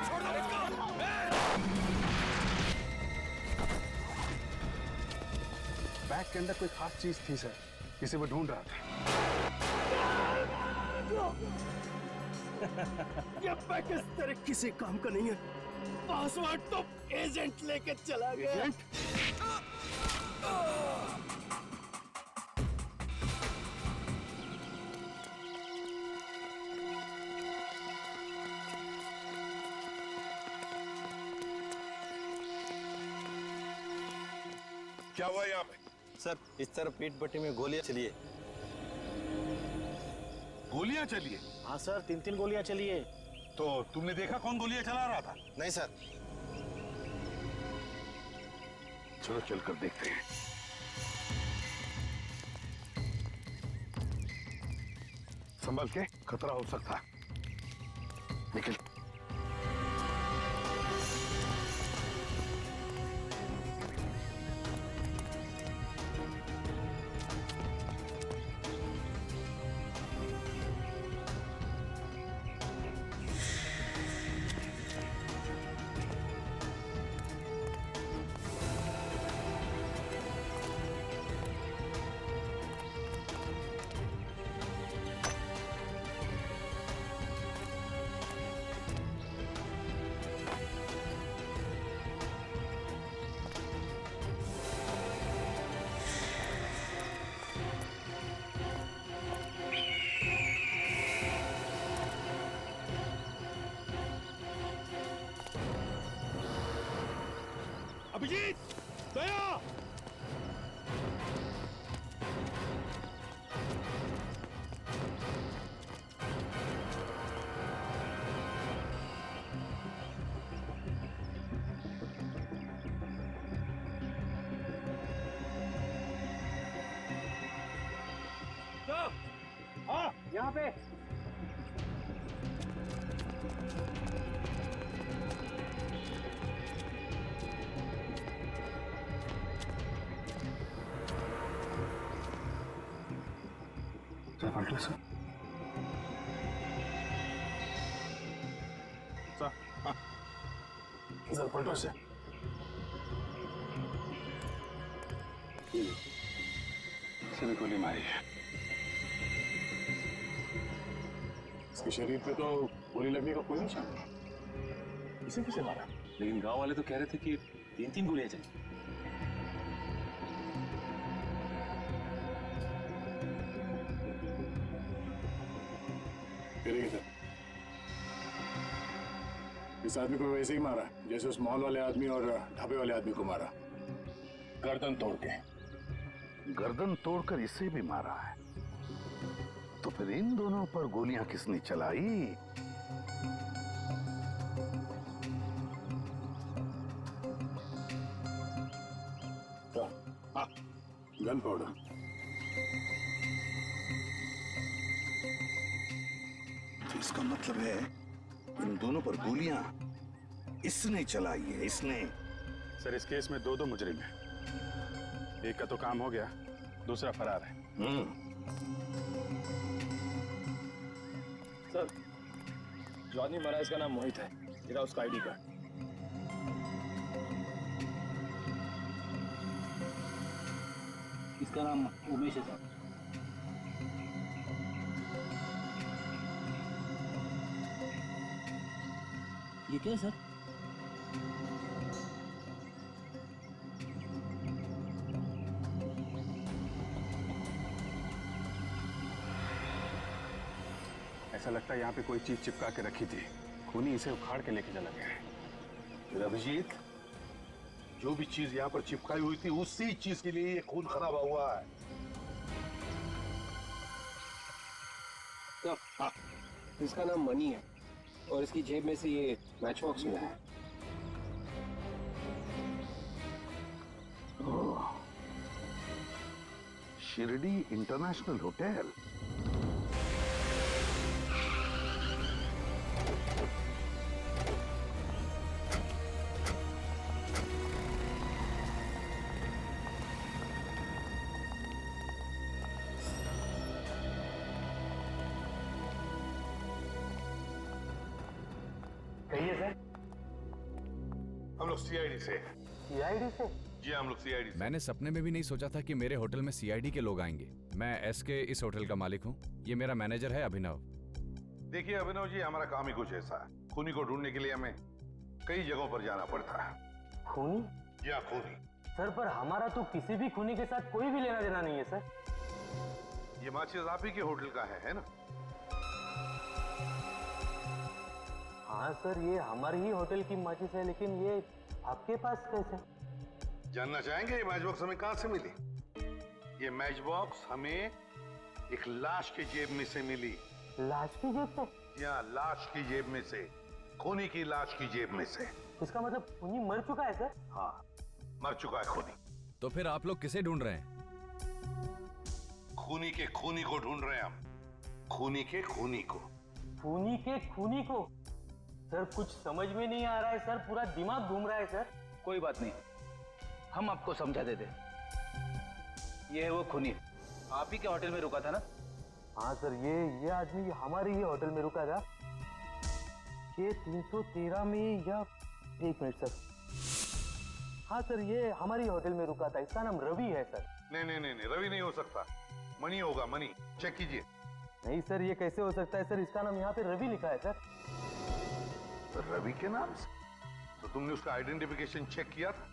छोड़ दो इसको। बैग के अंदर कोई खास चीज थी सर, जिसे वो ढूंढ रहा था। ये बैग इस तरह किसी काम का नहीं है। पासवर्ड तो एजेंट लेके चला गया। एजेंट? क्या हुआ यहाँ पे? सर इस तरफ पीठ पट्टी में गोलियां चली है। गोलियां चली है? हाँ सर, 3-3 गोलियां चली है। तो तुमने देखा कौन गोलियां चला रहा था? नहीं सर। चलो चलकर देखते हैं। संभल के, खतरा हो सकता है। निकल। अभिजीत, दया। हाँ, यहाँ पे। सर, सर पलटो से। इसने गोली मारी है। इसके शरीर पे तो गोली लगने का कोई निशान नहीं। इसे किसे मारा? लेकिन गांव वाले तो कह रहे थे कि 3-3 गोलियां चली। इस आदमी को वैसे ही मारा जैसे उस मॉल वाले आदमी और ढाबे वाले आदमी को मारा, गर्दन तोड़ के। गर्दन तोड़कर इसे भी मारा है, तो फिर इन दोनों पर गोलियां किसने चलाई? Gun powder. तो इसका मतलब है इन दोनों पर गोलियां इसने चलाई है, इसने। सर इस केस में 2 मुजरिम हैं। एक का तो काम हो गया, दूसरा फरार है। सर, जॉनी मरा, इसका नाम मोहित है। मेरा उसका आईडी कार्ड। इसका नाम उमेश है सर। ये क्या है सर? ऐसा लगता है यहाँ पे कोई चीज चिपका के रखी थी, खूनी इसे उखाड़ के लेके चला गया है। फिर अभिजीत, जो भी चीज यहाँ पर चिपकाई हुई थी उसी चीज के लिए ये खून खराब हुआ है। हाँ, इसका नाम मनी है और इसकी जेब में से ये मैच बॉक्स मिला है। Shirdi international hotel. कहिए सर। सीआईडी से। सीआईडी से? जी हम लोग सीआईडी से। मैंने सपने में भी नहीं सोचा था कि मेरे होटल में सीआईडी के लोग आएंगे। मैं एसके इस होटल का मालिक हूँ। ये मेरा मैनेजर है अभिनव। देखिए अभिनव जी, हमारा काम ही कुछ ऐसा है। खूनी को ढूंढने के लिए हमें कई जगहों पर जाना पड़ता है। खूनी? या खूनी। सर पर हमारा तो किसी भी खूनी के साथ कोई भी लेना देना नहीं है सर। ये माचिस आप ही के होटल का है ना? हाँ सर, ये हमारे ही होटल की माचिस है, लेकिन ये आपके पास कैसे? जानना चाहेंगे ये मैच बॉक्स हमें कहां से मिली? ये मैच बॉक्स हमें एक लाश की जेब में से मिली। लाश की जेब से? या लाश की जेब में से, खूनी की लाश की जेब में से। इसका मतलब खूनी मर चुका है सर? हाँ, मर चुका है खूनी। तो फिर आप लोग किसे ढूंढ रहे हैं? खूनी के खूनी को ढूंढ रहे हैं हम। खूनी के खूनी को। खूनी के खूनी को? सर कुछ समझ में नहीं आ रहा है सर, पूरा दिमाग घूम रहा है सर। कोई बात नहीं, हम आपको समझा देते। ये है वो खूनी, आप ही के होटल में रुका था ना? हाँ सर, ये आदमी हमारे ही होटल में रुका था। ये 313 में, या एक मिनट सर। हाँ सर, ये हमारी होटल में रुका था। इसका नाम रवि है सर। नहीं, रवि नहीं हो सकता। मनी होगा, मनी। चेक कीजिए। नहीं सर, ये कैसे हो सकता है सर? इसका नाम यहाँ पे रवि लिखा है सर। रवि के नाम से? तो तुमने उसका आइडेंटिफिकेशन चेक किया था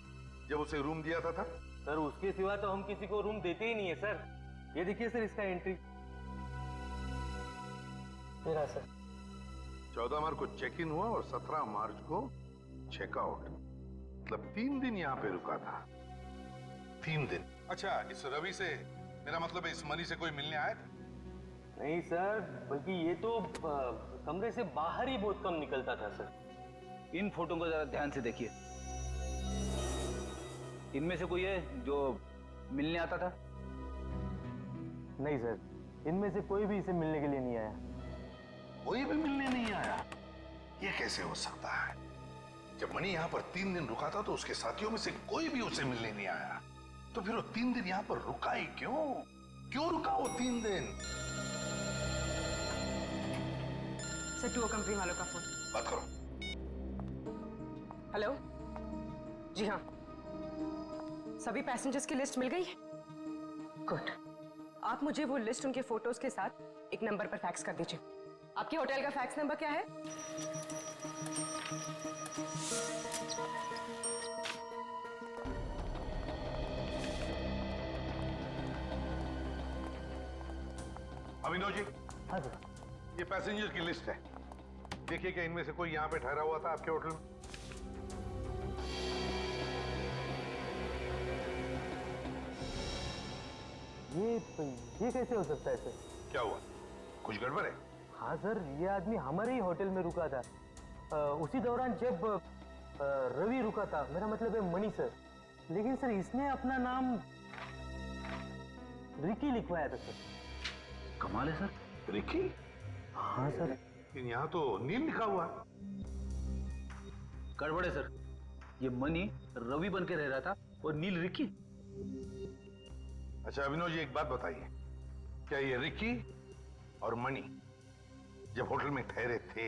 जब उसे रूम दिया था? सर उसके सिवा तो हम किसी को रूम देते ही नहीं है सर। ये देखिए सर, इसका एंट्री मेरा सर। 14 मार्च को चेक इन हुआ और 17 मार्च को चेकआउट। मतलब 3 दिन यहाँ पे रुका था। 3 दिन। अच्छा, इस रवि से, मेरा मतलब है इस मनी से कोई मिलने आया था? नहीं सर, बल्कि ये तो कमरे से बाहर ही बहुत कम निकलता था सर। इन फोटो को जरा ध्यान से देखिए। इनमें से कोई है जो मिलने आता था? नहीं सर, इनमें से कोई भी इसे मिलने के लिए नहीं आया। कोई भी मिलने नहीं आया? ये कैसे हो सकता है? जब मनी यहाँ पर 3 दिन रुका था तो उसके साथियों में से कोई भी उसे मिलने नहीं आया। तो फिर वो 3 दिन यहाँ पर रुका ही क्यों? क्यों रुका वो 3 दिन? सर, टूर कंपनी वालों का फोन। बात करो। हेलो। जी हाँ, सभी पैसेंजर्स की लिस्ट मिल गई है? गुड। आप मुझे वो लिस्ट उनके फोटोज के साथ एक नंबर पर फैक्स कर दीजिए। आपके होटल का फैक्स नंबर क्या है? अभिनव जी, हाँ सर। ये पैसेंजर की लिस्ट है। देखिए क्या इनमें से कोई यहाँ पे ठहरा हुआ था आपके होटल में? ये कैसे हो सकता है सर? क्या हुआ? कुछ गड़बड़ है? हाँ सर, ये आदमी हमारे ही होटल में रुका था। उसी दौरान जब रवि रुका था, मेरा मतलब है मनी सर। लेकिन सर इसने अपना नाम रिकी लिखवाया था सर। कमाल है सर। रिकी? हाँ सर। लेकिन यहाँ तो नील लिखा हुआ है। गड़बड़ है सर। ये मनी रवि बन के रह रहा था और नील रिकी। अच्छा अभिनव जी, एक बात बताइए, क्या ये रिकी और मनी जब होटल में ठहरे थे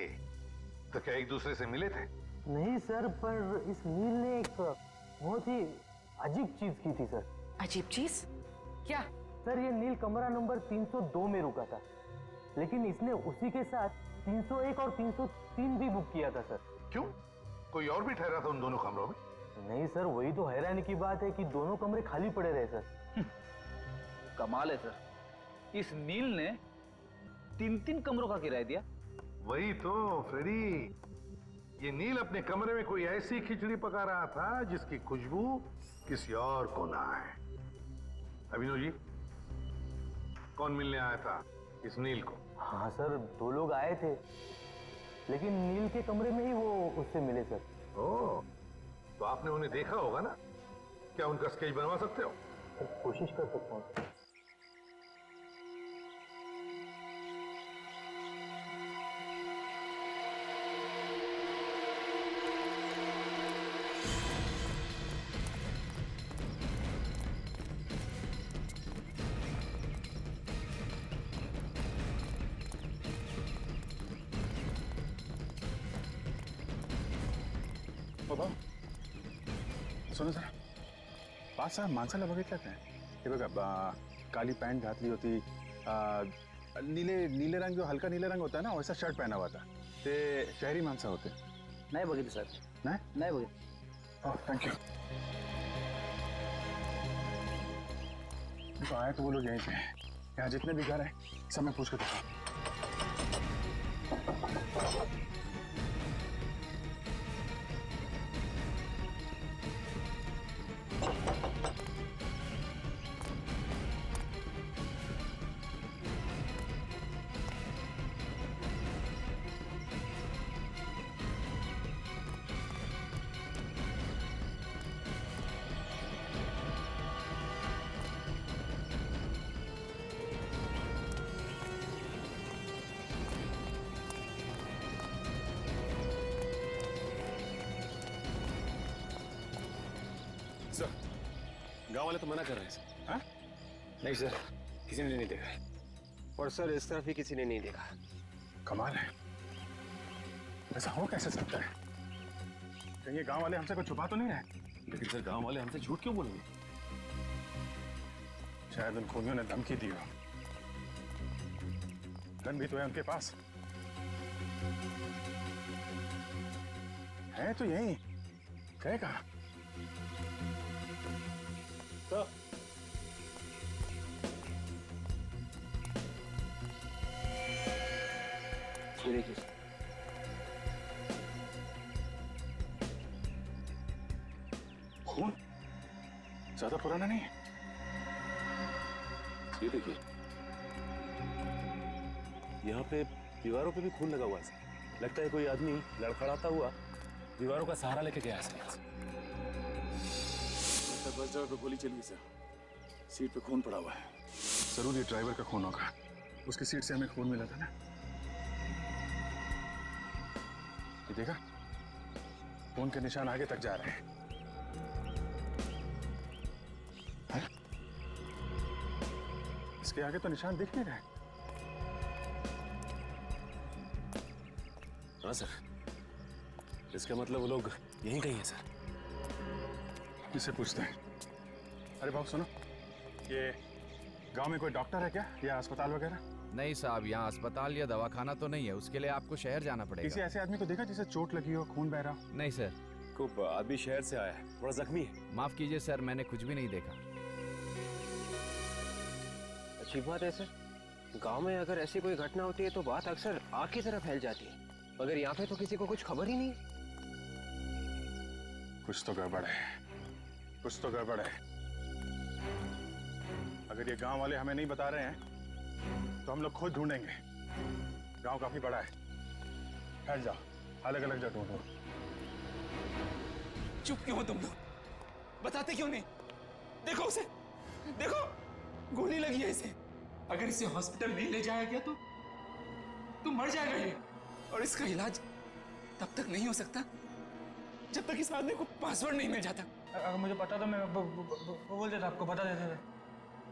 तो क्या एक दूसरे से मिले थे? नहीं सर, पर इस नील ने एक बहुत ही अजीब चीज की थी सर। अजीब चीज? क्या? सर ये नील कमरा नंबर 302 में रुका था, लेकिन इसने उसी के साथ 301 और 303 भी बुक किया था सर। क्यों? कोई और भी ठहरा था उन दोनों कमरों में? नहीं सर, वही तो हैरानी की बात है कि दोनों कमरे खाली पड़े रहे सर। कमाल है सर। इस नील ने 3 कमरों का किराया दिया। वही तो फ्रेडी, ये नील अपने कमरे में कोई ऐसी खिचड़ी पका रहा था जिसकी खुशबू किसी और को ना आए। अभिनव जी, कौन मिलने आया था इस नील को? हाँ सर, 2 लोग आए थे, लेकिन नील के कमरे में ही वो उससे मिले सर। ओह, तो आपने उन्हें देखा होगा ना? क्या उनका स्केच बनवा सकते हो? कोशिश कर सकता हूँ। सोनं जरा पाच माणसाला बघितलं काय हे बघा काली पैंट घातली होती नीले रंग जो हल्का नीले रंग होता है ना वैसा शर्ट पहना हुआ था ते शहरी माणसं होते नाही बघितलं सर नाही बघितलं ओह थैंक यू तो आए तो वो लोग यहीं पे यहाँ जितने भी घर हैं सब मैं पूछ कर देखा गांव वाले तो मना कर रहे हैं सर। हाँ? नहीं सर, किसी ने नहीं देखा। और सर इस तरफ भी किसी ने नहीं देखा। कमाल है ऐसा हो कैसे सकता है कहीं ये गांव वाले हमसे कुछ छुपा तो नहीं रहे लेकिन सर गांव वाले हमसे झूठ क्यों बोलेंगे? शायद उन खूनियों ने धमकी दी हो गन भी तो है उनके पास है तो यही गए कहा तो ये देखिए सर। खून ज्यादा पुराना नहीं है ये देखिए यहाँ पे दीवारों पे भी खून लगा हुआ है सर। लगता है कोई आदमी लड़खड़ाता हुआ दीवारों का सहारा लेके गया है सर। बस ड्राइवर पे गोली चली सर सीट पे खून पड़ा हुआ है जरूर ये ड्राइवर का खून होगा उसकी सीट से हमें खून मिला था ना ये देखा खून के निशान आगे तक जा रहे हैं है? इसके आगे तो निशान दिख नहीं रहे हाँ सर इसका मतलब वो लोग यहीं कहीं है सर। इससे पूछते हैं अरे बाबू सुनो ये गांव में कोई डॉक्टर है क्या या अस्पताल वगैरह नहीं साहब, यहाँ अस्पताल या दवाखाना तो नहीं है, उसके लिए आपको शहर जाना किसी पड़ेगा। ऐसे आदमी को देखा जिसे चोट लगी हो खून बह रहा हो नहीं सर। को आदमी शहर से आया है थोड़ा जख्मी है। माफ कीजिए सर, मैंने कुछ भी नहीं देखा। अच्छी बात है सर, गांव में अगर ऐसी कोई घटना होती है तो बात अक्सर आग की तरह फैल जाती है, मगर यहाँ पे तो किसी को कुछ खबर ही नहीं। कुछ तो गड़बड़ है कुछ तो गड़बड़ है अगर ये गांव वाले हमें नहीं बता रहे हैं तो हम लोग खुद ढूंढेंगे। गांव काफी बड़ा है, फैल जाओ, अलग अलग जगह ढूंढो। चुप क्यों हो तुम लोग? बताते क्यों नहीं? देखो उसे, देखो गोली लगी है इसे। अगर इसे हॉस्पिटल नहीं ले जाया गया तो मर जाएगा ये, और इसका इलाज तब तक नहीं हो सकता जब तक इस आदमी को पासवर्ड नहीं मिल जाता। अगर मुझे पता तो मैं बोल देता, आपको बता देता था।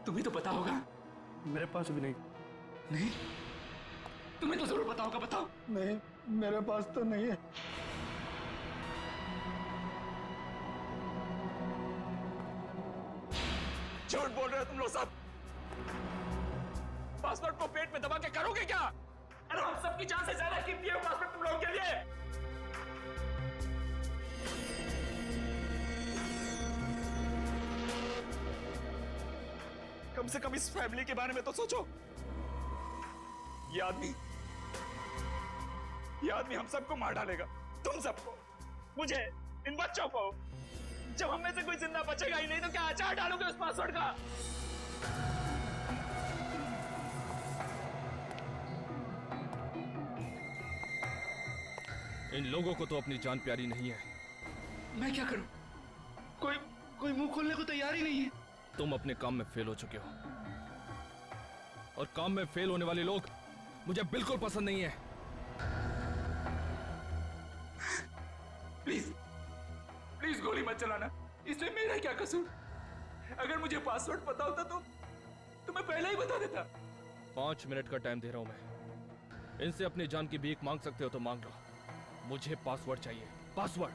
तुम्हें तो पता होगा। मेरे पास भी नहीं। नहीं, तुम्हें तो जरूर पता होगा, बताओ। नहीं, मेरे पास तो नहीं है। झूठ बोल रहे हो तुम लोग सब। पासवर्ड को पेट में दबा के करोगे क्या? अरे हम सबकी जान से ज्यादा कीमती है पासवर्ड तुम लोगों के लिए। कम से कम इस फैमिली के बारे में तो सोचो। ये आदमी हम सबको मार डालेगा, तुम सबको, मुझे, इन बच्चों को। जब हम में से कोई जिंदा बचेगा ही नहीं तो क्या अचार डालोगे उस पासवर्ड का? इन लोगों को तो अपनी जान प्यारी नहीं है। मैं क्या करूं? कोई मुंह खोलने को तैयार ही नहीं है। तुम अपने काम में फेल हो चुके हो, और काम में फेल होने वाले लोग मुझे बिल्कुल पसंद नहीं है। प्लीज गोली मत चलाना। इसमें मेरा क्या कसूर? अगर मुझे पासवर्ड पता होता तो मैं पहले ही बता देता। 5 मिनट का टाइम दे रहा हूं मैं। इनसे अपनी जान की भीख मांग सकते हो तो मांग लो। मुझे पासवर्ड चाहिए, पासवर्ड।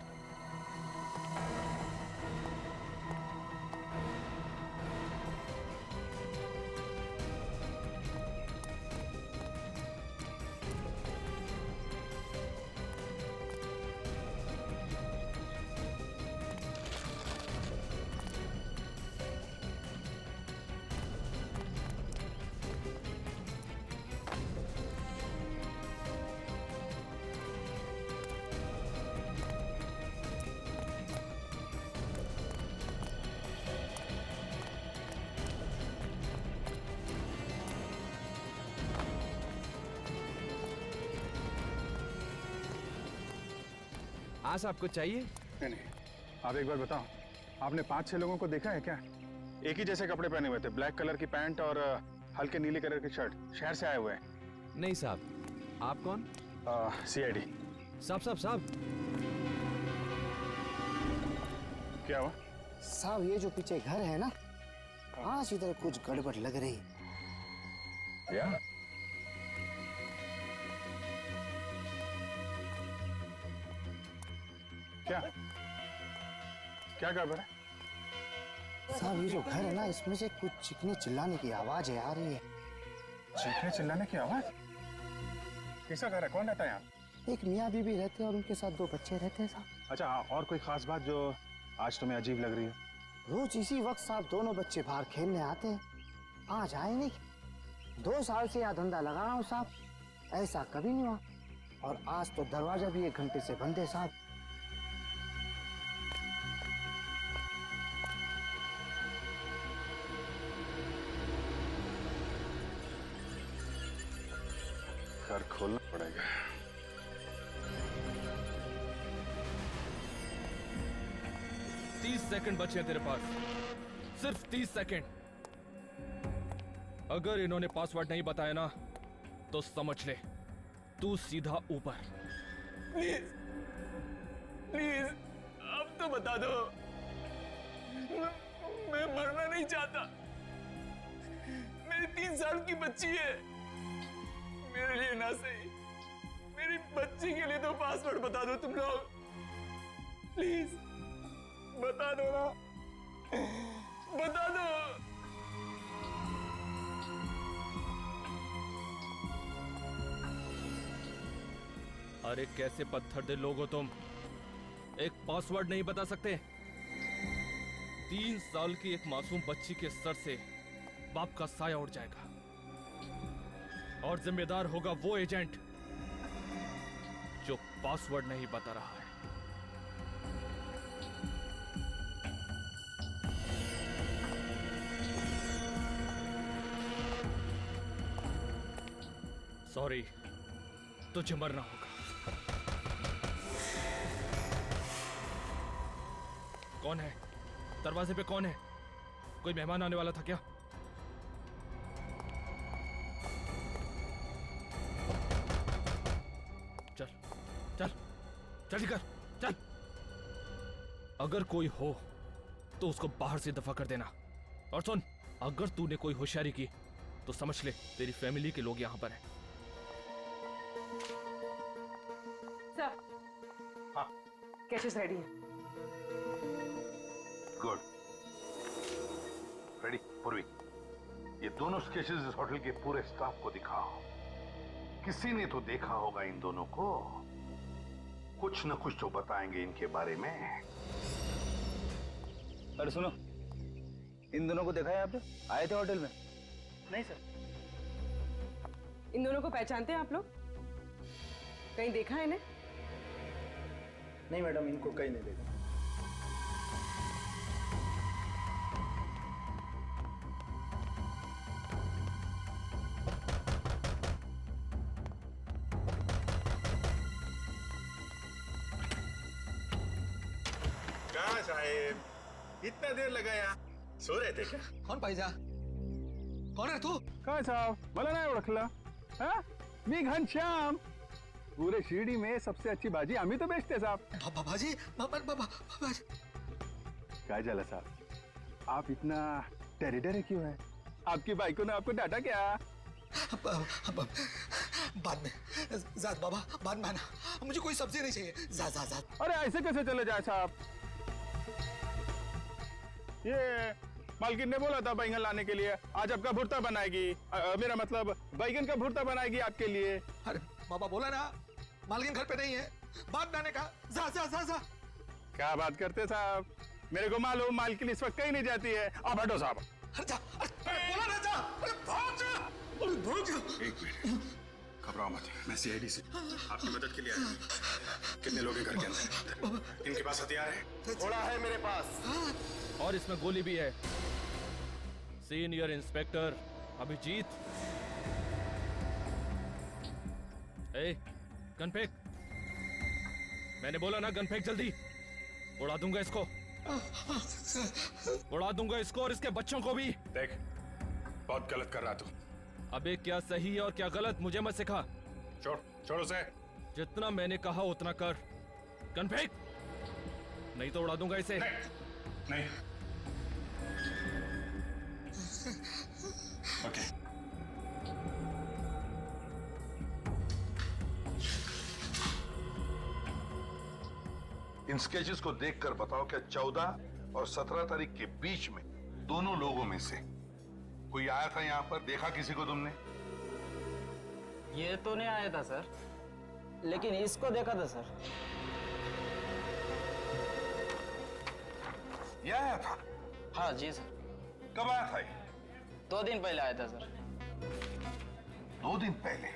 हाँ साहब, कुछ चाहिए? नहीं नहीं, आप एक बार बताओ, आपने 5-6 लोगों को देखा है क्या? एक ही जैसे कपड़े पहने हुए थे, ब्लैक कलर की पैंट और हल्के नीले कलर की शर्ट, शहर से आए हुए हैं। नहीं साहब। आप कौन? CID। साहब। क्या हुआ? साहब ये जो पीछे घर है ना, हाँ इधर कुछ गड़बड़ लग रही। या? क्या गड़बड़ है? साहब ये जो घर है ना, इसमें से कुछ चीखने चिल्लाने की आवाज आ रही है। चीखने चिल्लाने की आवाज? किसका घर है? कौन रहता है यहाँ? एक मियाँ बीबी रहते हैं और उनके साथ 2 बच्चे रहते हैं साहब। अच्छा, और कोई खास बात जो आज तुम्हें अजीब लग रही है? रोज इसी वक्त साहब दोनों बच्चे बाहर खेलने आते हैं, आज आए नहीं। 2 साल से यह धंधा लगा रहा हूँ साहब, ऐसा कभी नहीं हुआ। और आज तो दरवाजा भी 1 घंटे से बंद है साहब। घर खोलना पड़ेगा। 30 सेकंड बचे हैं तेरे पास, सिर्फ 30 सेकंड। अगर इन्होंने पासवर्ड नहीं बताया ना तो समझ ले तू सीधा ऊपर। प्लीज प्लीज अब तो बता दो, मैं मरना नहीं चाहता। मेरी 3 साल की बच्ची है, मेरे लिए ना सही, मेरी बच्ची के लिए तो पासवर्ड बता दो तुम लोग, प्लीज बता दो ना, बता दो। अरे कैसे पत्थर दिल लोग हो तुम, एक पासवर्ड नहीं बता सकते? 3 साल की एक मासूम बच्ची के सर से बाप का साया उड़ जाएगा और जिम्मेदार होगा वो एजेंट जो पासवर्ड नहीं बता रहा है। सॉरी, तुझे मरना होगा। कौन है? दरवाजे पे कौन है? कोई मेहमान आने वाला था क्या? चल चल जल्दी कर, चल। अगर कोई हो तो उसको बाहर से दफा कर देना। और सुन, अगर तूने कोई होशियारी की तो समझ ले तेरी फैमिली के लोग यहां पर हैं। सर, हाँ। कैशेस रेडी है। गुड। रेडी पूर्वी, ये दोनों स्केचेस इस होटल के पूरे स्टाफ को दिखाओ। किसी ने तो देखा होगा इन दोनों को, कुछ न कुछ तो बताएंगे इनके बारे में। अरे सुनो, इन दोनों को देखा है आपने? आए थे होटल में? नहीं सर। इन दोनों को पहचानते हैं आप लोग? कहीं देखा है इन्हें? नहीं मैडम, इनको कहीं नहीं देखा। कहाँ साहेब, इतना देर लगाया? सो रहे थे क्या? कौन भाईजान? कौन है तू? काय साहब, मला नाही ओळखलं? हाँ? मी घनश्याम। पूरे शिरडी में सबसे अच्छी भाजी आम्ही तो बेचते साहब। भाजी काय झालं साहब, आप इतना टेरिडर क्यों है? आपकी बाइको ने आपको डांटा क्या? बाद में जात बाबा, बाद में आना, मुझे कोई सब्जी नहीं चाहिए। जा। अरे ऐसे कैसे चले जाए साहब? ये मालकिन ने बोला था बैंगन लाने के लिए, आज आपका भुर्ता बनाएगी। मेरा मतलब बैंगन का भुर्ता बनाएगी आपके लिए। अरे बाबा बोला ना, मालकिन घर पे नहीं है, बाद में आने का। जा। क्या बात करते साहब, मेरे को मालूम मालकिन इस वक्त कहीं नहीं जाती है। आप हटो साहब। अरे जा, अरे बोला ना जा, अरे भाग जा। एक मिनट, घबराओ मत, मैं CID से आपकी मदद के लिए आया हूं। कितने लोग हैं घर के अंदर? इनके पास हथियार है? थोड़ा है मेरे पास। और इसमें गोली भी है। Senior inspector Abhijeet. ए, गन फेंक। मैंने बोला ना गन फेंक जल्दी, उड़ा दूंगा इसको, उड़ा दूंगा इसको और इसके बच्चों को भी। देख, बहुत गलत कर रहा तू। अबे क्या सही है और क्या गलत मुझे मत सिखा। छोड़ छोड़ उसे। जितना मैंने कहा उतना कर। गन फेंक, नहीं तो उड़ा दूंगा इसे। नहीं। ओके। इन स्केचेस को देखकर बताओ क्या 14 और 17 तारीख के बीच में दोनों लोगों में से कोई आया था यहाँ पर? देखा किसी को तुमने? ये तो नहीं आया था सर, लेकिन इसको देखा था सर। ये आया था? हाँ जी सर। कब आया था ये? 2 दिन पहले आया था सर। 2 दिन पहले?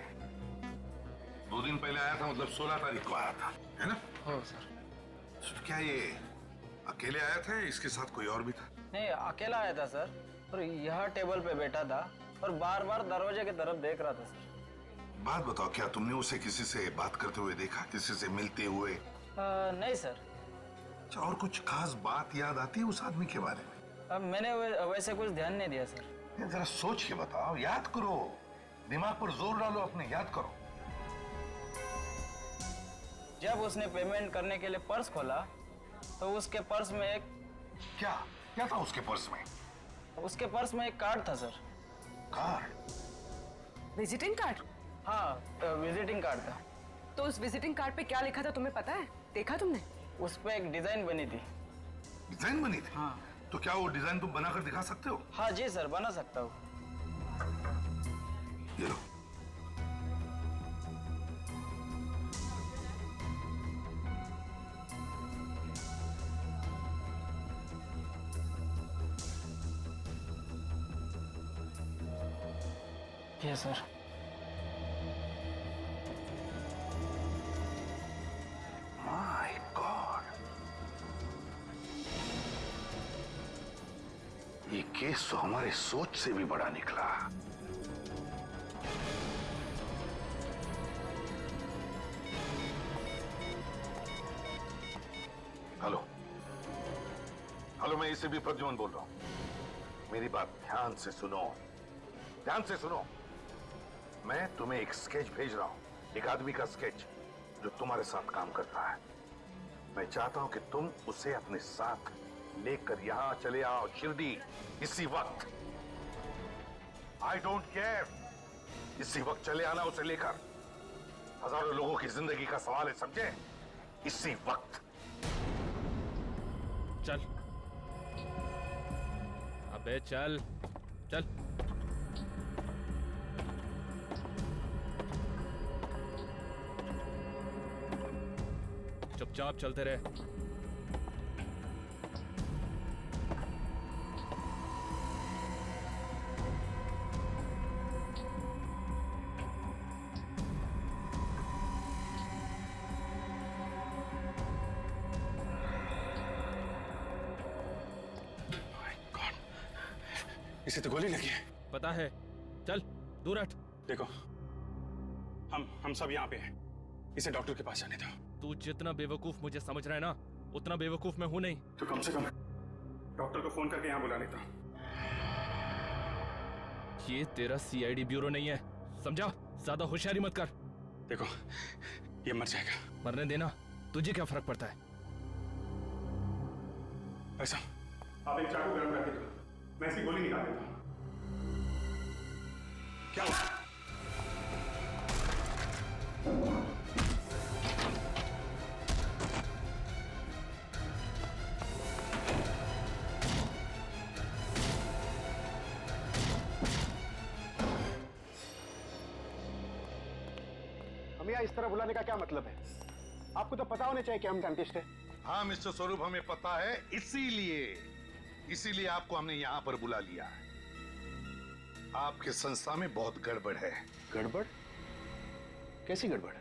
2 दिन पहले आया था मतलब 16 तारीख को आया था, है ना? हो सर। तो क्या ये अकेले आया था या इसके साथ कोई और भी था? नहीं, अकेला आया था सर, और यहाँ टेबल पे बैठा था और बार बार दरवाजे की तरफ देख रहा था सर। बात बताओ, क्या तुमने उसे किसी से बात करते हुए देखा, किसी से मिलते हुए? नहीं सर। अच्छा, और कुछ खास बात याद आती है उस आदमी के बारे में? अब मैंने वैसे कुछ ध्यान नहीं दिया सर। जरा सोच के बताओ, याद करो, दिमाग पर जोर डालो अपने, याद करो। जब उसने पेमेंट करने के लिए पर्स खोला तो उसके पर्स में एक क्या क्या था उसके पर्स में? उसके पर्स में एक कार्ड था सर। कार्ड? Visiting card? हाँ, विजिटिंग कार्ड था। तो उस विजिटिंग कार्ड पे क्या लिखा था तुम्हें पता है? देखा तुमने? उस पे एक डिजाइन बनी थी। डिजाइन बनी थी? हाँ। तो क्या वो डिजाइन तुम बनाकर दिखा सकते हो? हाँ जी सर, बना सकता हूँ। ये लो। ये सर। माय गॉड, ये केस तो हमारे सोच से भी बड़ा निकला। हेलो हेलो, मैं इसे भी प्रद्युमन बोल रहा हूं। मेरी बात ध्यान से सुनो, ध्यान से सुनो। मैं तुम्हें एक स्केच भेज रहा हूं, एक आदमी का स्केच जो तुम्हारे साथ काम करता है। मैं चाहता हूं कि तुम उसे अपने साथ लेकर यहां चले आओ, शिरडी, इसी वक्त। आई डोंट केयर, इसी वक्त चले आना उसे लेकर। हजारों लोगों की जिंदगी का सवाल है, समझे? इसी वक्त। चल, अबे चल चल। चुपचाप चलते रहे। इसे तो गोली लगी है। पता है, चल दूर हट। देखो, हम सब यहाँ पे हैं। इसे डॉक्टर के पास जाने दो। तू जितना बेवकूफ मुझे समझ रहा है ना, उतना बेवकूफ मैं हूं नहीं। तो कम से कम डॉक्टर को फोन करके यहाँ बुला लेता। ये तेरा सीआईडी ब्यूरो नहीं है, समझा? ज्यादा होशियारी मत कर। देखो, ये मर जाएगा। मरने देना, तुझे क्या फर्क पड़ता है? ऐसा, आप एक चाकू गर्म करके दो, मैं इसकी गोली निकाल देता हूँ। क्या हुआ? हमें यहाँ इस तरह बुलाने का क्या मतलब है? आपको तो पता होना चाहिए कि हम डेंटिस्ट हैं। हाँ मिस्टर स्वरूप, हमें पता है, इसीलिए आपको हमने यहाँ पर बुला लिया है। आपके संस्था में बहुत गड़बड़ है। गड़बड़? कैसी गड़बड़?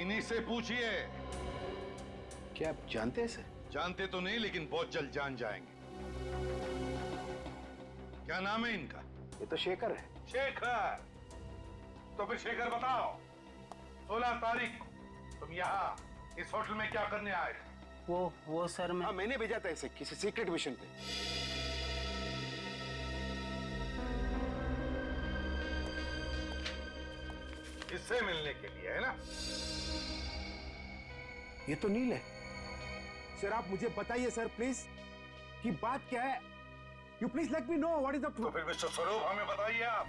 इन्हीं से पूछिए। क्या आप जानते हैं इसे? जानते तो नहीं, लेकिन बहुत जल्द जान जाएंगे। क्या नाम है इनका? ये तो शेखर है। शेखर। तो फिर शेखर बताओ, 16 तारीख को तुम यहाँ इस होटल में क्या करने आए? वो सर मैं हाँ, मैंने भेजा था इसे किसी सीक्रेट मिशन पे। इससे मिलने के लिए, है ना? ये तो नील है। सर आप मुझे बताइए सर प्लीज कि बात क्या है। You please let me know what is the तो फिर मिस्टर स्वरूप हमें बताइए आप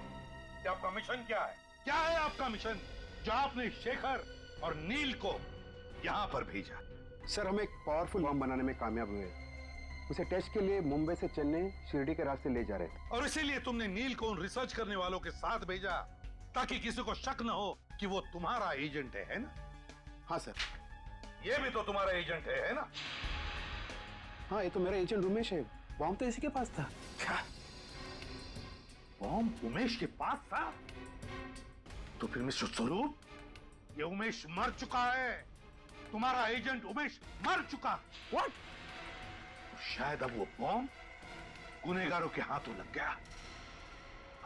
कि आपका मिशन क्या है? क्या है आपका मिशन जो आपने शेखर और नील को यहाँ पर भेजा? सर हम एक पावरफुल बम बनाने में कामयाब हुए। उसे टेस्ट के लिए मुंबई से चेन्नई शिरडी के रास्ते ले जा रहे थे। और इसीलिए तुमने नील को उन रिसर्च करने वालों के साथ भेजा ताकि किसी को शक न हो कि वो तुम्हारा एजेंट है ना? हाँ सर। ये भी तो तुम्हारा एजेंट है ना? हाँ, ये तो मेरा एजेंट उमेश है। बॉम्ब तो इसी के पास था। क्या बॉम्ब उमेश के पास था? तो फिर मिस्टर स्वरूप, ये उमेश मर चुका है। तुम्हारा एजेंट उमेश मर चुका। व्हाट? तो शायद अब वो बॉम्ब गुनहगारों के हाथों लग गया।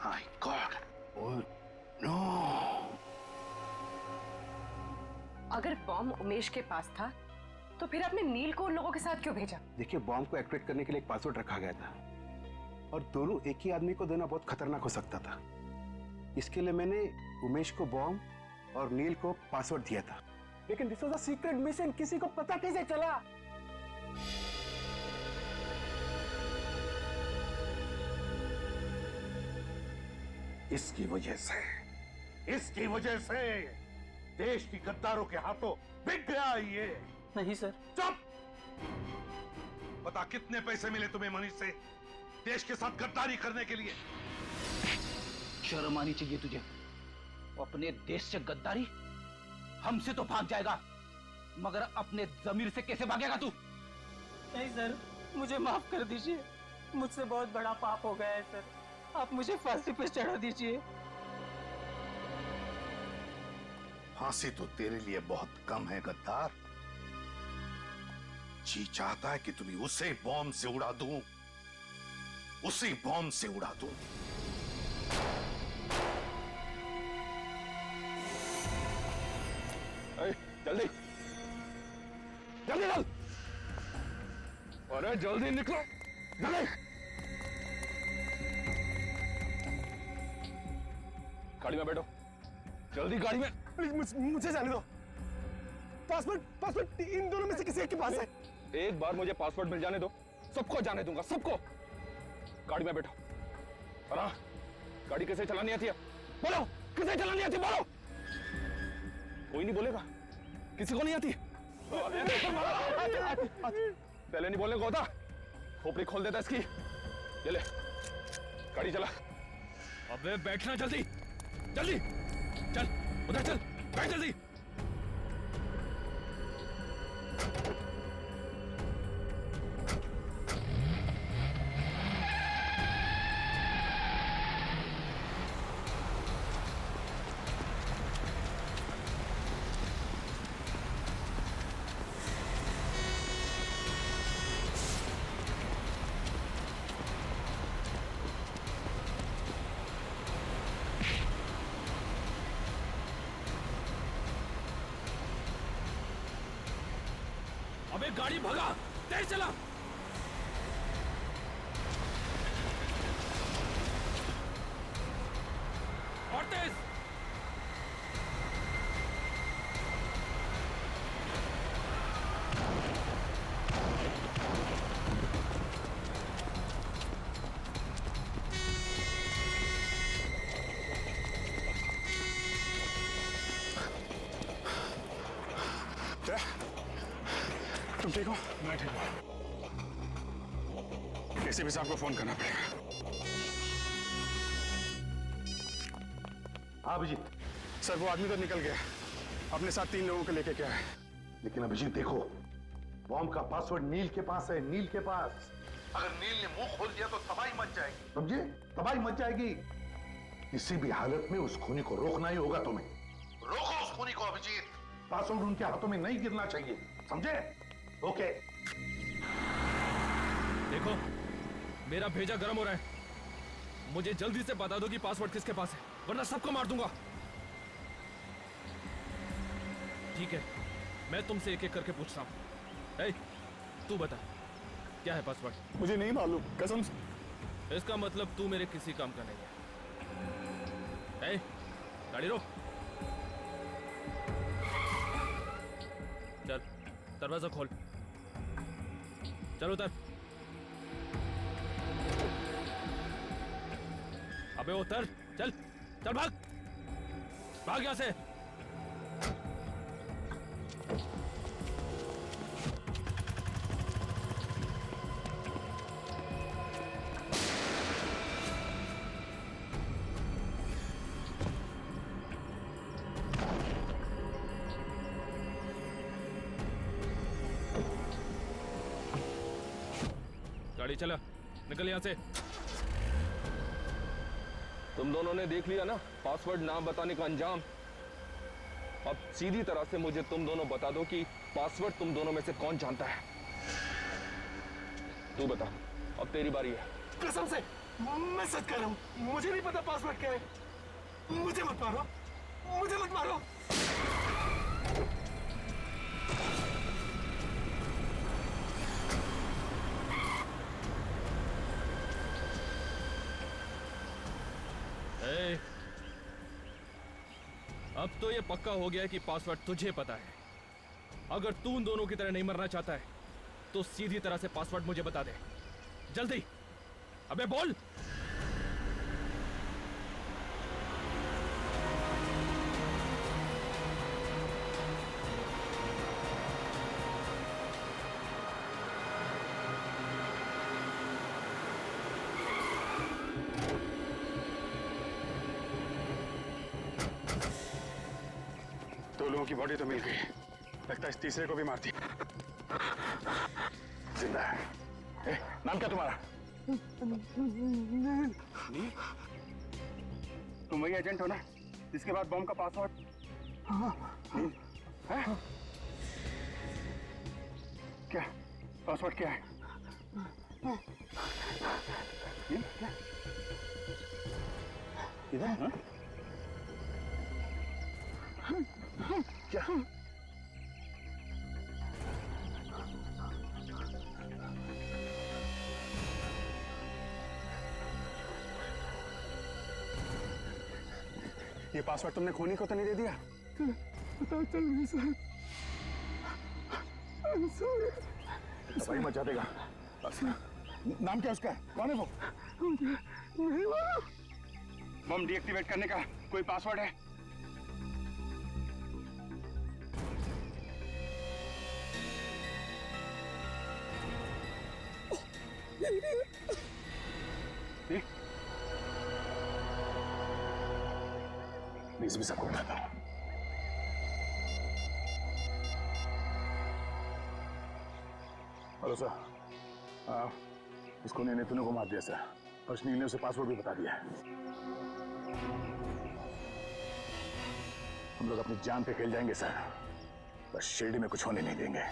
My God. Oh no. अगर बॉम्ब उमेश के पास था तो फिर आपने नील को उन लोगों के साथ क्यों भेजा? देखिए, बॉम्ब को एक्टिवेट करने के लिए एक पासवर्ड रखा गया था और दोनों एक ही आदमी को देना बहुत खतरनाक हो सकता था। इसके लिए मैंने उमेश को बॉम्ब और नील को पासवर्ड दिया था। लेकिन this was a secret mission, किसी को पता कैसे चला? इसकी वजह से देश की गद्दारों के हाथों बिक गया ये। नहीं सर। चुप! बता कितने पैसे मिले तुम्हें मनीष से देश के साथ गद्दारी करने के लिए? शर्म आनी चाहिए तुझे। अपने देश से गद्दारी? हमसे तो भाग जाएगा, मगर अपने जमीर से कैसे भागेगा तू? नहीं सर, मुझे माफ कर दीजिए। मुझसे बहुत बड़ा पाप हो गया है सर। आप मुझे फांसी पे चढ़ा दीजिए। फांसी तो तेरे लिए बहुत कम है गद्दार। जी चाहता है कि तुम्हें उसे बॉम्ब से उड़ा दूं, उसी बॉम्ब से उड़ा दूं। जल्दी जल्दी चल। अरे जल्दी निकलो, जल्दी। गाड़ी में बैठो, जल्दी गाड़ी में। प्लीज मुझे जाने दो। पासवर्ड इन दोनों में से किसी एक के पास है। एक बार मुझे पासवर्ड मिल जाने दो, सबको जाने दूंगा, सबको। गाड़ी में बैठो। और हाँ, गाड़ी कैसे चलानी आती है? बोलो, कैसे चलानी आती है? बोलो। कोई नहीं बोलेगा, किसी को नहीं आती? पहले नहीं बोलने को होता। खोपड़ी खोल देता इसकी। ये ले, गाड़ी चला। अबे बैठना जल्दी, जल्दी चल, उधर चल, बैठ जल्दी। अबे गाड़ी भगा, तेज चला। और तेज। तुम ठीक हो? मैं ठीक हूँ। एसीपी साहब को फोन करना पड़ेगा। हाँ अभिजीत। सर वो आदमी तो निकल गया, अपने साथ 3 लोगों को लेके क्या है। लेकिन अभिजीत देखो, बॉम्ब का पासवर्ड नील के पास है, नील के पास। अगर नील ने मुंह खोल दिया तो तबाही मच जाएगी, समझे? तबाही मच जाएगी। किसी भी हालत में उस खूनी को रोकना ही होगा तुम्हें। रोको उस खूनी को अभिजीत। पासवर्ड उनके हाथों में नहीं गिरना चाहिए, समझे? ओके। देखो, मेरा भेजा गर्म हो रहा है। मुझे जल्दी से बता दो कि पासवर्ड किसके पास है, वरना सबको मार दूंगा। ठीक है, मैं तुमसे एक एक करके पूछ रहा हूं। तू बता, क्या है पासवर्ड? मुझे नहीं मालूम, कसम से। इसका मतलब तू मेरे किसी काम का नहीं है। गाड़ी रोक। चल, दरवाजा खोल। चल उतर। अबे उतर, चल चल, भाग भाग यहां से। गाड़ी चला, निकल यहां से। तुम दोनों ने देख लिया ना पासवर्ड ना बताने का अंजाम। अब सीधी तरह से मुझे तुम दोनों बता दो कि पासवर्ड तुम दोनों में से कौन जानता है। तू बता, अब तेरी बारी है। कसम से मैं सच कह रहा हूं, मुझे नहीं पता पासवर्ड क्या है। मुझे मत मारो, मुझे मत मारो। अब तो ये पक्का हो गया है कि पासवर्ड तुझे पता है। अगर तू उन दोनों की तरह नहीं मरना चाहता है तो सीधी तरह से पासवर्ड मुझे बता दे, जल्दी। अबे बोल। दो लोगों की बॉडी तो मिल गई, लगता है इस तीसरे को भी मार दिया। जिंदा है। नाम क्या तुम्हारा? नील? तुम वही एजेंट हो ना जिसके बाद बॉम्ब का पासवर्ड? नील? है? क्या पासवर्ड क्या है? नील? क्या? इधर? हाँ? क्या? ये पासवर्ड तुमने खूनी को तो नहीं दे दिया? पता चल नहीं सर। भाई मचा देगा। नाम क्या उसका? कौन है वो? नहीं मालूम। बम डीएक्टिवेट करने का कोई पासवर्ड है? प्लीज भी सबको बताता हूं। हेलो सर, इसको ने तूने को मार दिया सर, और नील ने उसे पासवर्ड भी बता दिया है। हम लोग अपनी जान पे खेल जाएंगे सर, बस शिरडी में कुछ होने नहीं देंगे।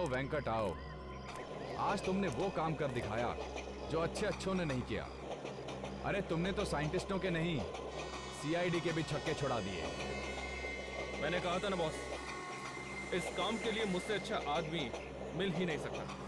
आओ वेंकट आओ। आज तुमने वो काम कर दिखाया जो अच्छों ने नहीं किया। अरे तुमने तो साइंटिस्टों के नहीं, सीआईडी के भी छक्के छुड़ा दिए। मैंने कहा था ना बॉस, इस काम के लिए मुझसे अच्छा आदमी मिल ही नहीं सकता।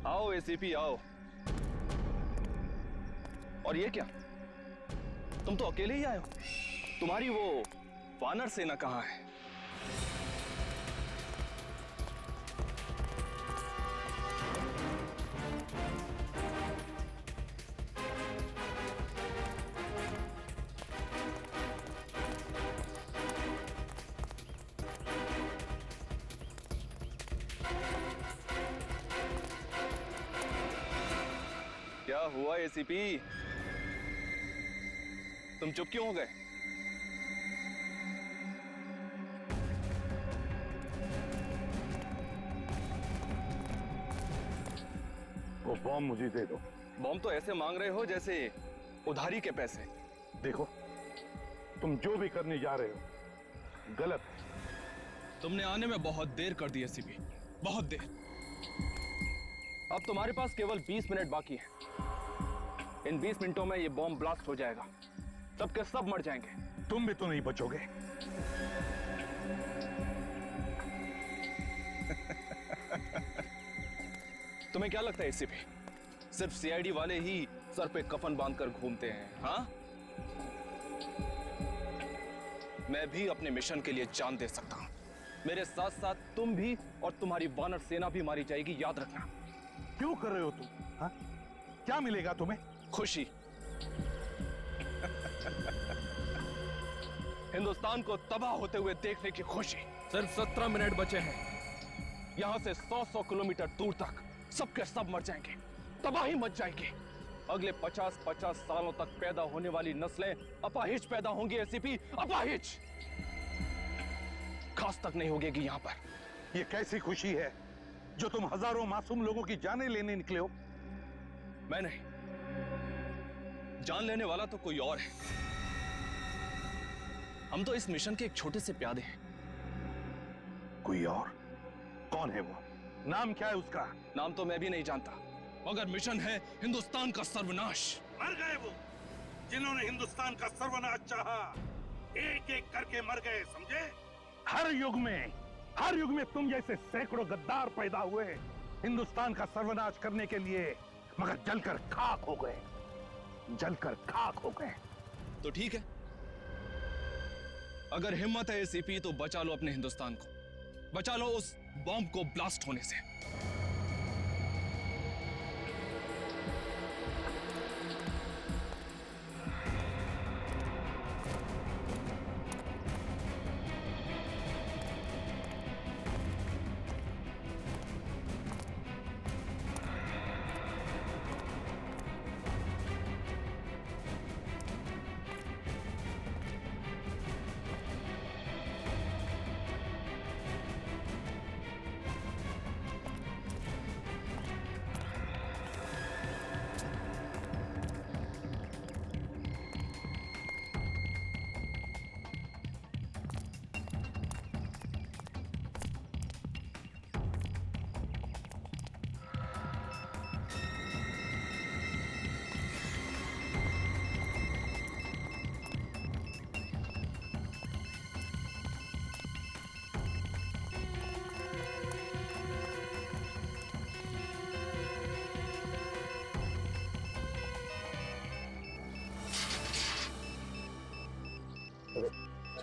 आओ एसीपी आओ। और ये क्या, तुम तो अकेले ही आए हो? तुम्हारी वो वानर सेना कहाँ है? क्या हुआ एसीपी, तुम चुप क्यों हो गए? वो बॉम्ब मुझे दे दो। बॉम्ब तो ऐसे मांग रहे हो जैसे उधारी के पैसे। देखो, तुम जो भी करने जा रहे हो गलत है। तुमने आने में बहुत देर कर दी एसीपी, बहुत देर। अब तुम्हारे पास केवल 20 मिनट बाकी है। इन 20 मिनटों में ये बॉम्ब ब्लास्ट हो जाएगा, सबके सब मर जाएंगे। तुम भी तो नहीं बचोगे। तुम्हें क्या लगता है एसीपी, सिर्फ सीआईडी वाले ही सर पे कफन बांधकर घूमते हैं? हाँ, मैं भी अपने मिशन के लिए जान दे सकता हूं। मेरे साथ साथ तुम भी और तुम्हारी वानर सेना भी मारी जाएगी, याद रखना। क्यों कर रहे हो तुम? हाँ? क्या मिलेगा तुम्हें? खुशी। हिंदुस्तान को तबाह होते हुए देखने की खुशी। सिर्फ 17 मिनट बचे हैं। यहां से 100 किलोमीटर दूर तक सबके सब मर जाएंगे, तबाही मच जाएगी। अगले 50 सालों तक पैदा होने वाली नस्लें अपाहिज पैदा होंगी एसीपी, अपाहिज। खास तक नहीं होगी यहां पर। ये कैसी खुशी है जो तुम हजारों मासूम लोगों की जानें लेने निकले हो? मैं नहीं, जान लेने वाला तो कोई और है। हम तो इस मिशन के एक छोटे से प्यादे हैं। कोई और? कौन है वो? नाम क्या है उसका? नाम तो मैं भी नहीं जानता, मगर मिशन है हिंदुस्तान का सर्वनाश। मर गए वो जिन्होंने हिंदुस्तान का सर्वनाश चाहा, एक एक करके मर गए, समझे? हर युग में तुम जैसे सैकड़ों गद्दार पैदा हुए हिंदुस्तान का सर्वनाश करने के लिए, मगर जलकर खाक हो गए, जलकर खाक हो गए। तो ठीक है, अगर हिम्मत है एसीपी तो बचा लो अपने हिंदुस्तान को, बचा लो उस बॉम्ब को ब्लास्ट होने से।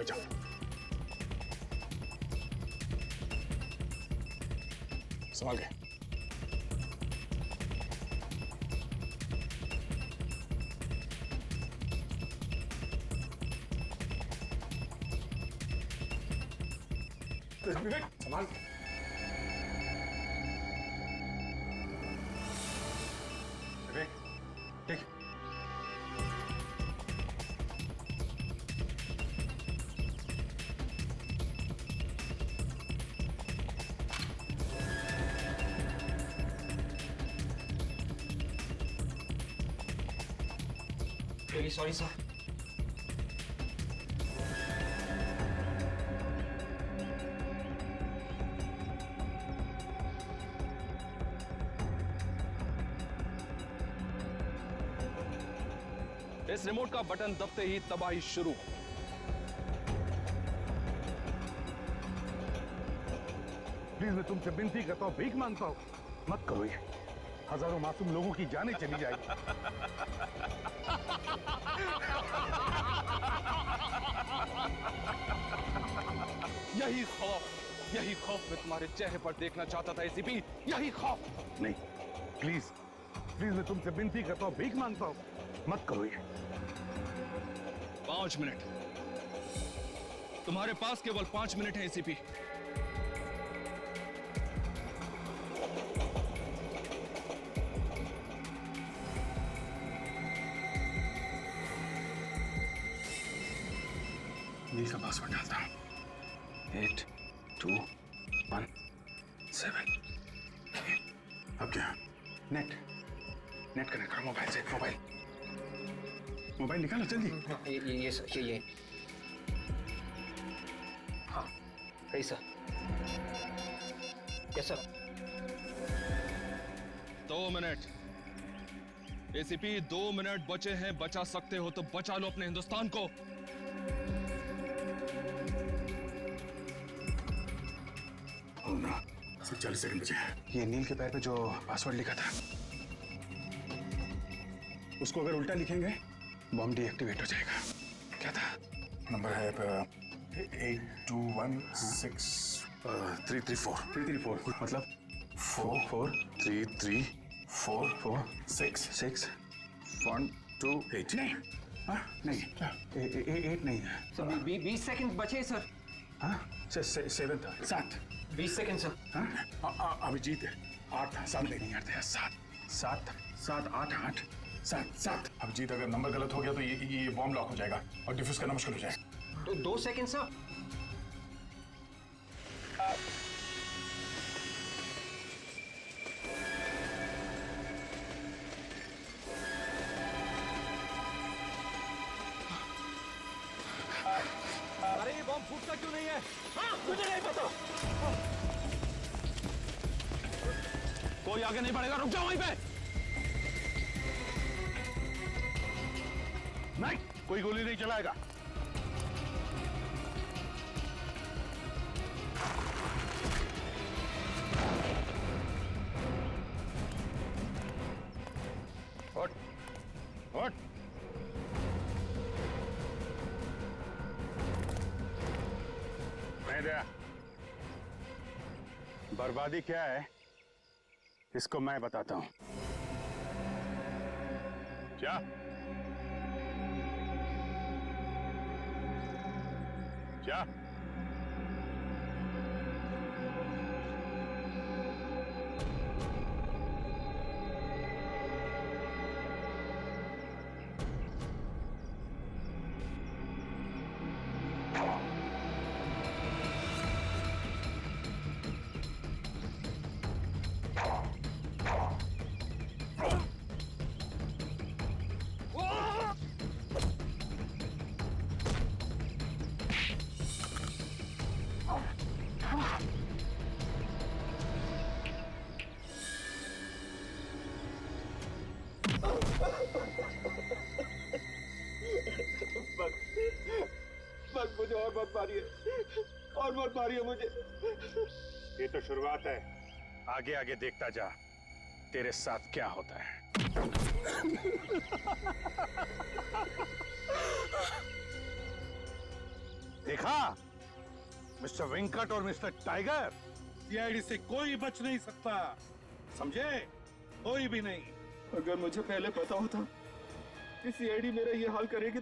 चल संभाल के। विवेक, संभाल के। विवेक, ठीक। Very sorry sir. इस रिमोट का बटन दबते ही तबाही शुरू। प्लीज मैं तुमसे विनती करता हूँ, भीख मांगता हूँ, मत करो ये। हजारों मासूम लोगों की जानें चली जाएगी। यही खौफ मैं तुम्हारे चेहरे पर देखना चाहता था एसीपी, यही खौफ। नहीं, प्लीज प्लीज मैं तुमसे विनती करता हूँ, भीख मांगता हूँ, मत करो ये। 5 मिनट, तुम्हारे पास केवल 5 मिनट है एसीपी। नील का पासवर्ड डालता हूं। 8 2 1 7। अब क्या? नेट कनेक्ट करो मोबाइल से। मोबाइल निकालो जल्दी। ये सर, ये हाँ सही sir. Yes sir. 2 minute ACP, 2 minute बचे हैं। बचा सकते हो तो बचा लो अपने हिंदुस्तान को। सिर्फ 40 सेकंड बचे हैं। ये नील के पैर पे जो पासवर्ड लिखा था, उसको अगर उल्टा लिखेंगे बॉम्ब डीएक्टिवेट हो जाएगा। क्या था? नंबर है 8216 मतलब 4433446 नहीं, हाँ नहीं, क्या 8 नहीं है सर। 20 सेकंड बचे सर। हाँ 7 था, 7 20 सेकंड सर। हाँ अभिजीत 8 था, 7 नहीं यार, 7 8 7। अभिजीत अगर नंबर गलत हो गया तो ये बॉम्ब लॉक हो जाएगा और डिफ्यूज करना मुश्किल हो जाएगा। तो 2 सेकंड सर। अरे ये बॉम्ब फूटता क्यों नहीं है? मुझे नहीं पता। कोई आगे नहीं बढ़ेगा, रुक जाओ वहीं पे। नहीं, कोई गोली नहीं चलाएगा। हट। मैं दया, बर्बादी क्या है इसको मैं बताता हूं। क्या क्या? बस मुझे और मत मारिए मुझे। ये तो शुरुआत है, आगे आगे देखता जा तेरे साथ क्या होता है। देखा मिस्टर वेंकट और मिस्टर टाइगर, सीआईडी से कोई बच नहीं सकता, समझे? कोई भी नहीं। अगर मुझे पहले पता होता कि सीआईडी मेरा ये हाल करेगी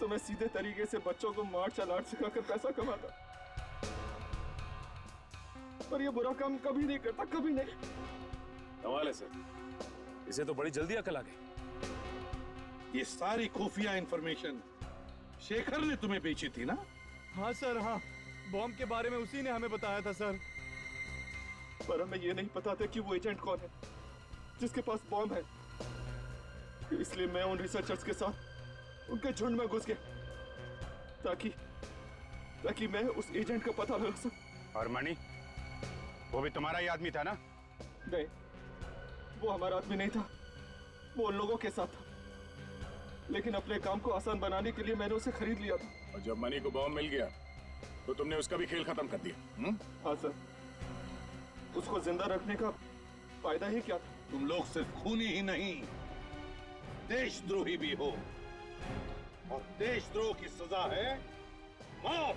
तो मैं सीधे तरीके से बच्चों को मार्शल आर्ट सिखाकर पैसा कमाता। पर ये बुरा काम कभी नहीं करता, कभी नहीं। कमाल है सर, इसे तो बड़ी जल्दी अकल आ गई। ये सारी खुफिया इंफॉर्मेशन शेखर ने तुम्हें बेची थी ना? हाँ सर, हाँ। बॉम्ब के बारे में उसी ने हमें बताया था सर। पर हमें ये नहीं पता था कि वो एजेंट कौन है जिसके पास बॉम्ब है। इसलिए मैं उन रिसर्चर्स के साथ उनके झुंड में घुस गया ताकि मैं उस एजेंट का पता लगा सकूं। और मणि, वो भी तुम्हारा ही आदमी था ना? नहीं, वो हमारा आदमी नहीं था, वो उन लोगों के साथ था। लेकिन अपने काम को आसान बनाने के लिए मैंने उसे खरीद लिया था। और जब मनी को बॉम्ब मिल गया तो तुमने उसका भी खेल खत्म कर दिया। हाँ सर, उसको जिंदा रखने का फायदा ही क्या था? तुम लोग सिर्फ खूनी ही नहीं, देशद्रोही भी हो, और देशद्रोह की सजा है मौत।